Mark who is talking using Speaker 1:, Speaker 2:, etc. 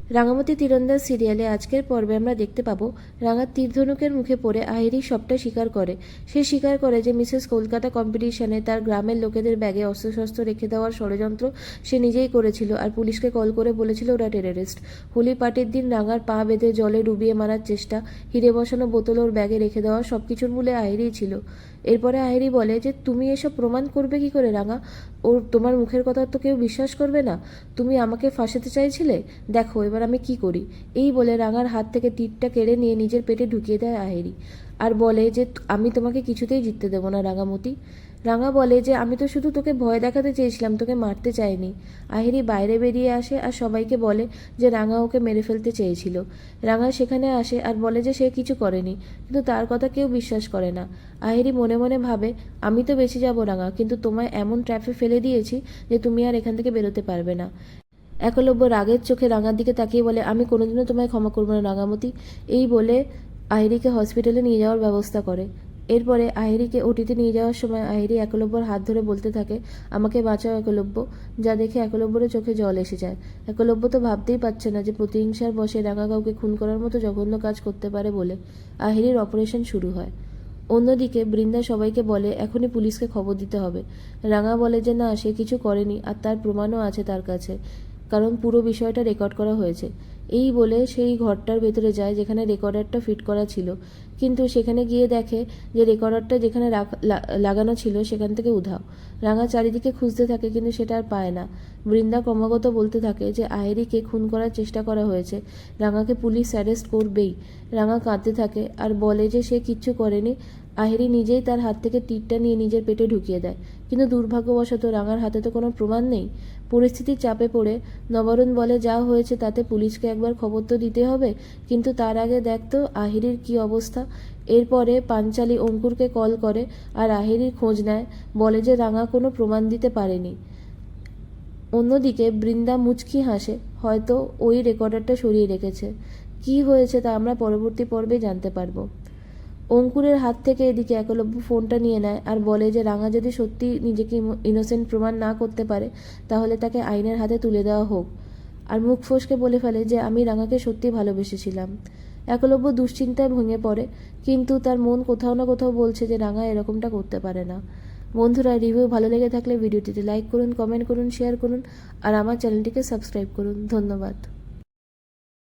Speaker 1: রাঙামাটি তীরন্দাজ সিরিয়ালে আজকের পর্বে আমরা দেখতে পাবো রাঙা তীরধনুকের মুখে পড়ে আহিরি সবটা স্বীকার করে। সে স্বীকার করে যে মিসেস কলকাতা কম্পিটিশনে তার গ্রামের লোকেদের ব্যাগে অস্ত্রশস্ত্র রেখে দেওয়ার ষড়যন্ত্র সে নিজেই করেছিল আর পুলিশকে কল করে বলেছিল ওরা টেররিস্ট। হোলি পার্টির দিন রাঙার পা বেঁধে জলে ডুবিয়ে মারার চেষ্টা, হিরে বসানো বোতল ওর ব্যাগে রেখে দেওয়া, সব কিছুর মূলে আহিরিই ছিল। এরপরে আহিরি বলে যে তুমি এসব প্রমাণ করবে কি করে রাঙা? ওর তোমার মুখের কথা তো কেউ বিশ্বাস করবে না। তুমি আমাকে ফাঁসাতে চাইছিলে, দেখো এবার আমি কি করি। এই বলে রাঙার হাত থেকে তীরটা কেড়ে নিয়ে নিজের পেটে ঢুকিয়ে দেয় আহিরি আর বলে যে আমি তোমাকে কিছুতেই জিততে দেবো না রাঙামতি। রাঙা বলে যে আমি তো শুধু তোকে ভয় দেখাতে চেয়েছিলাম, তোকে মারতে চাইনি। আহিরি বাইরে বেরিয়ে আসে আর সবাইকে বলে যে রাঙা ওকে মেরে ফেলতে চেয়েছিল। রাঙা সেখানে আসে আর বলে যে সে কিছু করেনি, কিন্তু তার কথা কেউ বিশ্বাস করে না। আহিরি মনে মনে ভাবে আমি তো বেঁচে যাবো রাঙা, কিন্তু তোমায় এমন ট্র্যাপে ফেলে দিয়েছি যে তুমি আর এখান থেকে বেরোতে পারবে না। একলব্য রাগের চোখে রাঙার দিকে তাকিয়ে বলে আমি কোনোদিনও তোমায় ক্ষমা করবো না রাঙামতি। এই বলে আহিরিকে হসপিটালে নিয়ে যাওয়ার ব্যবস্থা করে। এরপরে আহিরিকে ওটিতে নিয়ে যাওয়ার সময় আহিরি একলব্যর হাত ধরে বলতে থাকে আমাকে বাঁচাও একলব্য, যা দেখে একলব্যের চোখে জল এসে যায়। একলব্য তো ভাবতেই পারছে না যে প্রতিহিংসার বশে রাঙা কাউকে খুন করার মতো জঘন্য কাজ করতে পারে বলে। আহিরির অপারেশন শুরু হয়। অন্যদিকে বৃন্দা সবাইকে বলে এখনই পুলিশকে খবর দিতে হবে। রাঙা বলে যে না, সে কিছু করেনি আর তার প্রমাণও আছে তার কাছে, কারণ পুরো বিষয়টা রেকর্ড করা হয়েছে। এই বলে সেই ঘরটার ভেতরে যায় যেখানে রেকর্ডারটা ফিট করা ছিল, কিন্তু সেখানে গিয়ে দেখে যে রেকর্ডারটা যেখানে লাগানো ছিল সেখান থেকে উধাও। রাঙা চারিদিকে খুঁজতে থাকে কিন্তু সেটা আর পায় না। বৃন্দা ক্রমাগত বলতে থাকে যে আহিরিকে খুন করার চেষ্টা করা হয়েছে, রাঙাকে পুলিশ অ্যারেস্ট করবেই। রাঙা কাঁদতে থাকে আর বলে যে সে কিচ্ছু করেনি। আহিরি নিজেই তার হাত থেকে তীরটা নিয়ে নিজের পেটে ঢুকিয়ে দেয়, কিন্তু দুর্ভাগ্যবশত রাঙার হাতে তো কোনো প্রমাণ নেই। পরিস্থিতির চাপে পড়ে নবরুণ বলে যা হয়েছে তাতে পুলিশকে একবার খবর তো দিতে হবে, কিন্তু তার আগে দেখতো আহিরির কি অবস্থা। এরপরে পাঞ্চালি অঙ্কুরকে কল করে আর আহিরির খোঁজ নেয়, বলে যে রাঙা কোনো প্রমাণ দিতে পারেনি। অন্যদিকে বৃন্দা মুচকি হাসে, হয়তো ওই রেকর্ডারটা সরিয়ে রেখেছে। কি হয়েছে তা আমরা পরবর্তী পর্বে জানতে পারবো। অঙ্কুরের হাত থেকে এদিকে একলব্য ফোনটা নিয়ে নেয় আর বলে যে রাঙা যদি সত্যি নিজেকে ইনোসেন্ট প্রমাণ না করতে পারে তাহলে তাকে আইনের হাতে তুলে দেওয়া হোক। আর মুখ ফসকে বলে ফেলে যে আমি রাঙাকে সত্যি ভালোবেসেছিলাম। একলব্য দুশ্চিন্তায় ভেঙে পড়ে, কিন্তু তার মন কোথাও না কোথাও বলছে যে রাঙা এরকমটা করতে পারে না। বন্ধুরা, রিভিউ ভালো লেগে থাকলে ভিডিওটিতে লাইক করুন, কমেন্ট করুন, শেয়ার করুন আর আমার চ্যানেলটিকে সাবস্ক্রাইব করুন। ধন্যবাদ।